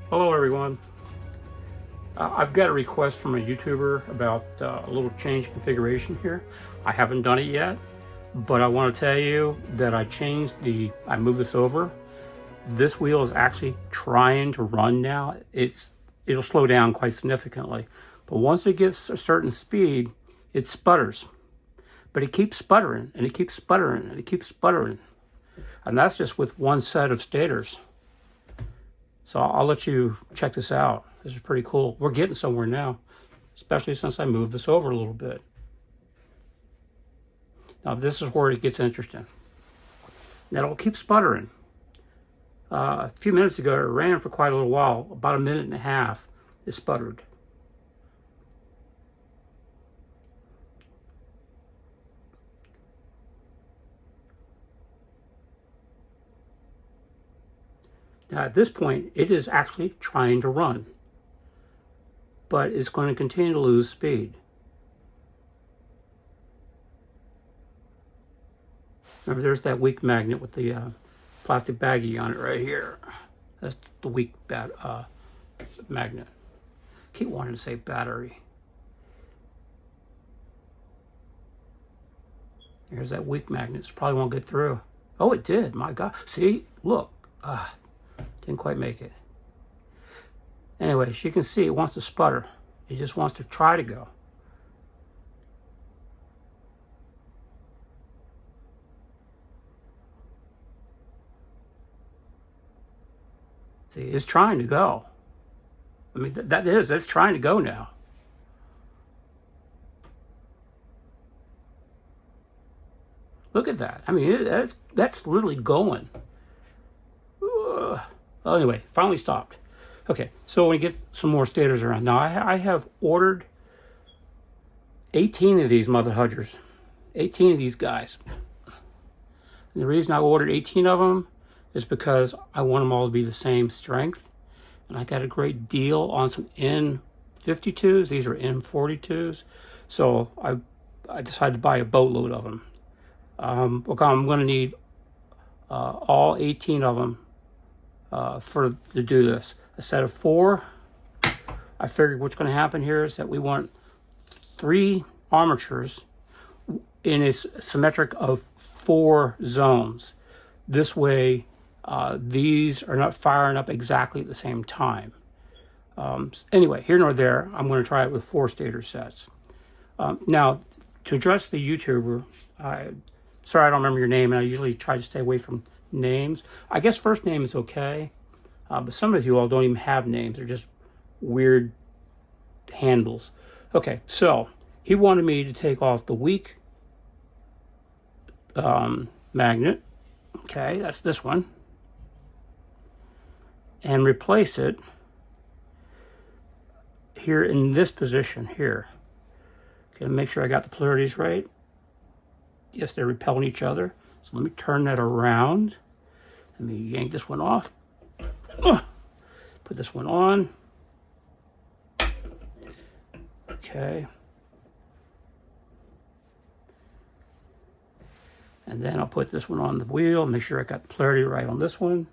Hello everyone. I've got a request from a YouTuber about a little change configuration here. I haven't done it yet, but I want to tell you that I moved this over. This wheel is actually trying to run now. It'll slow down quite significantly, but once it gets a certain speed, it sputters. But it keeps sputtering and it keeps sputtering and it keeps sputtering. And that's just with one set of stators. So I'll let you check this out. This is pretty cool. We're getting somewhere now, especially since I moved this over a little bit. Now this is where it gets interesting. Now it'll keep sputtering. A few minutes ago, it ran for quite a little while, about a minute and a half, it sputtered. Now at this point, it is actually trying to run, but it's going to continue to lose speed. Remember, there's that weak magnet with the plastic baggie on it right here. That's the weak magnet. Keep wanting to say battery. Here's that weak magnet. It probably won't get through. Oh, it did. My God. See? Look. Didn't quite make it. Anyway, as you can see, it wants to sputter. It just wants to try to go. See, it's trying to go. I mean, that's trying to go now. Look at that. I mean, that's literally going. Well, anyway, finally stopped. Okay, so when we get some more stators around. Now, I have ordered 18 of these mother hudgers. 18 of these guys. And the reason I ordered 18 of them is because I want them all to be the same strength. And I got a great deal on some N52s. These are N42s. So I decided to buy a boatload of them. Look, I'm going to need all 18 of them to do this. A set of 4. I figured what's going to happen here is that we want 3 armatures in a symmetric of 4 zones. This way, these are not firing up exactly at the same time. Anyway, here nor there, I'm going to try it with 4 stator sets. Now, to address the YouTuber, sorry I don't remember your name, and I usually try to stay away from names. I guess first name is okay, but some of you all don't even have names. They're just weird handles. Okay, so he wanted me to take off the weak magnet. Okay, that's this one. And replace it here in this position here. Okay, make sure I got the polarities right. Yes, they're repelling each other. So let me turn that around. Let me yank this one off. Put this one on. Okay. And then I'll put this one on the wheel. Make sure I got the polarity right on this one.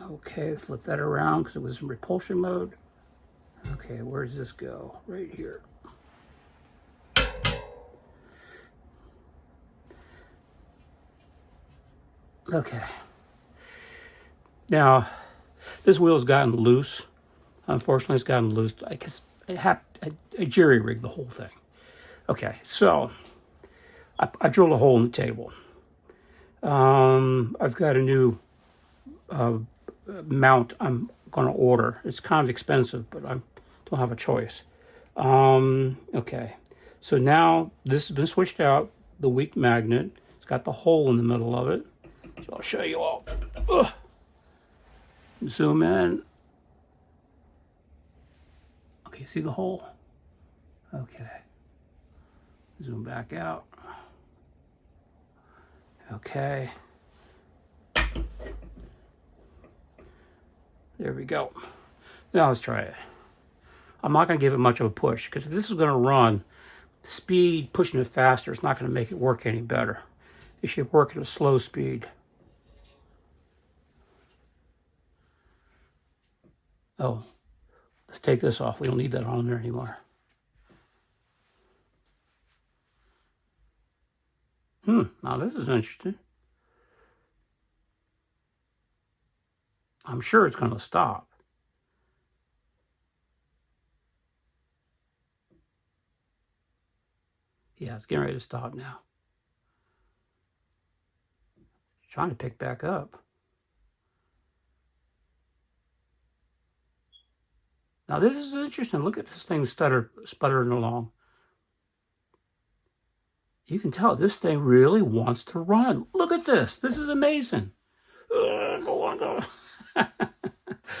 Okay, flip that around because it was in repulsion mode. Okay, where does this go? Right here. Okay. Now, this wheel's gotten loose. Unfortunately, it's gotten loose. I guess I jerry-rigged the whole thing. Okay, so I drilled a hole in the table. I've got a new mount I'm going to order. It's kind of expensive, but I don't have a choice. Okay, so now this has been switched out. The weak magnet. It's got the hole in the middle of it. So I'll show you all. Zoom in. Okay, see the hole? Okay. Zoom back out. Okay. There we go. Now let's try it. I'm not going to give it much of a push because if this is going to run, speed, pushing it faster, it's not going to make it work any better. It should work at a slow speed. Oh, let's take this off. We don't need that on there anymore. Now this is interesting. I'm sure it's going to stop. Yeah, it's getting ready to stop now. Trying to pick back up. Now this is interesting. Look at this thing sputtering along. You can tell this thing really wants to run. Look at this. This is amazing. Go on, go on.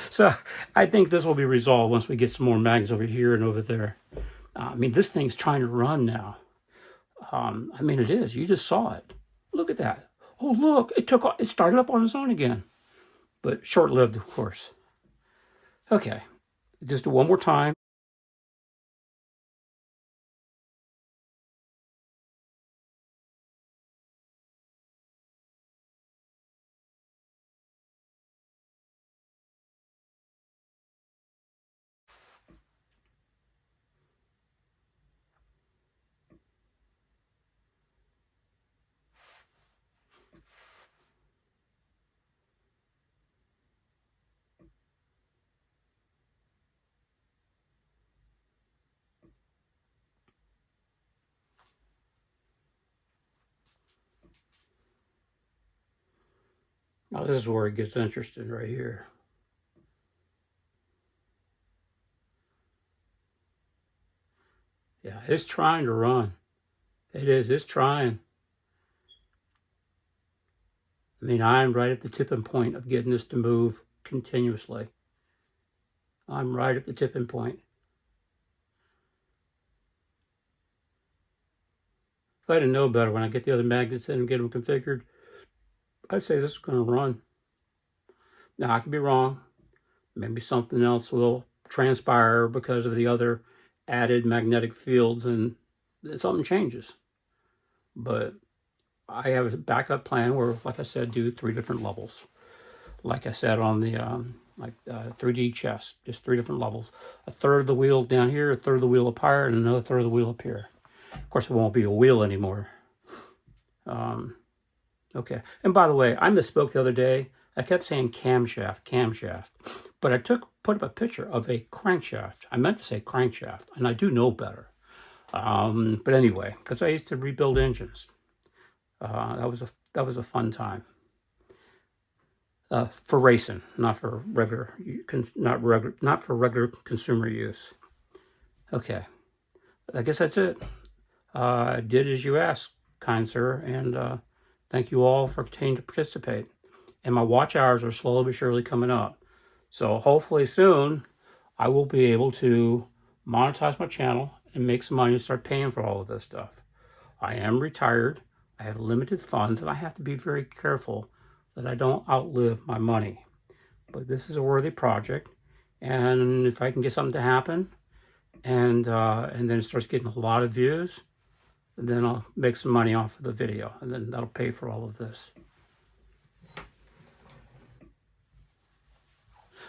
So I think this will be resolved once we get some more magnets over here and over there. I mean, this thing's trying to run now. I mean, it is. You just saw it. Look at that. Oh, look, it started up on its own again. But short-lived, of course. Okay, just do one more time. Now this is where it gets interesting right here. Yeah, it's trying to run. It is. It's trying. I mean, I'm right at the tipping point of getting this to move continuously. I'm right at the tipping point. If I didn't know better, when I get the other magnets in and get them configured, I'd say this is going to run. Now, I could be wrong. Maybe something else will transpire because of the other added magnetic fields and something changes. But I have a backup plan where, like I said, do 3 different levels. Like I said on the 3D chess, just 3 different levels. A third of the wheel down here, a third of the wheel up higher, and another third of the wheel up here. Of course, it won't be a wheel anymore. Okay. And by the way, I misspoke the other day. I kept saying camshaft, but I put up a picture of a crankshaft. I meant to say crankshaft, and I do know better. But anyway, because I used to rebuild engines, that was a fun time. For racing, not for regular consumer use. Okay, I guess that's it. I did as you asked, kind sir, and thank you all for continuing to participate. And my watch hours are slowly but surely coming up. So hopefully soon I will be able to monetize my channel and make some money and start paying for all of this stuff. I am retired. I have limited funds, and I have to be very careful that I don't outlive my money. But this is a worthy project, and if I can get something to happen, and then it starts getting a lot of views, then I'll make some money off of the video, and then that'll pay for all of this.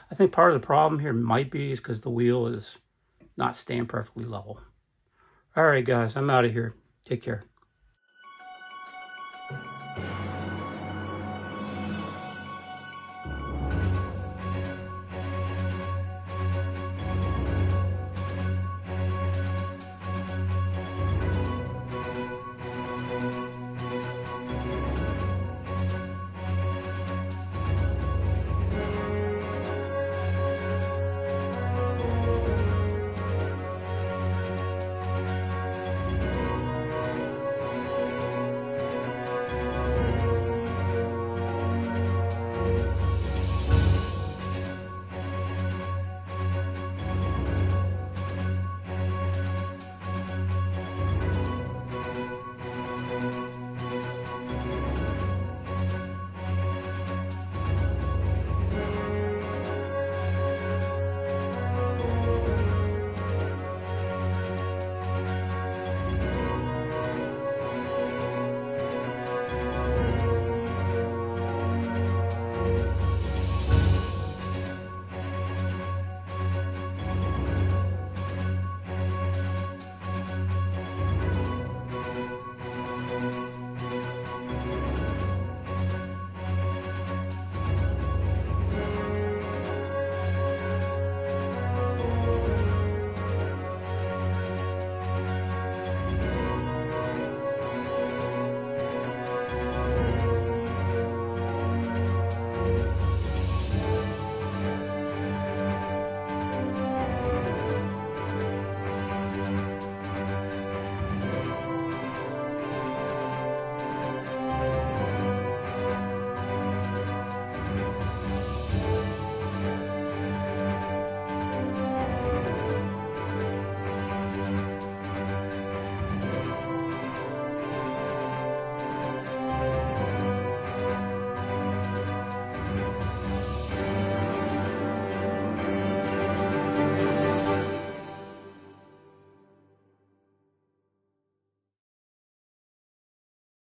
I think part of the problem here might be is because the wheel is not staying perfectly level. All right, guys, I'm out of here. Take care.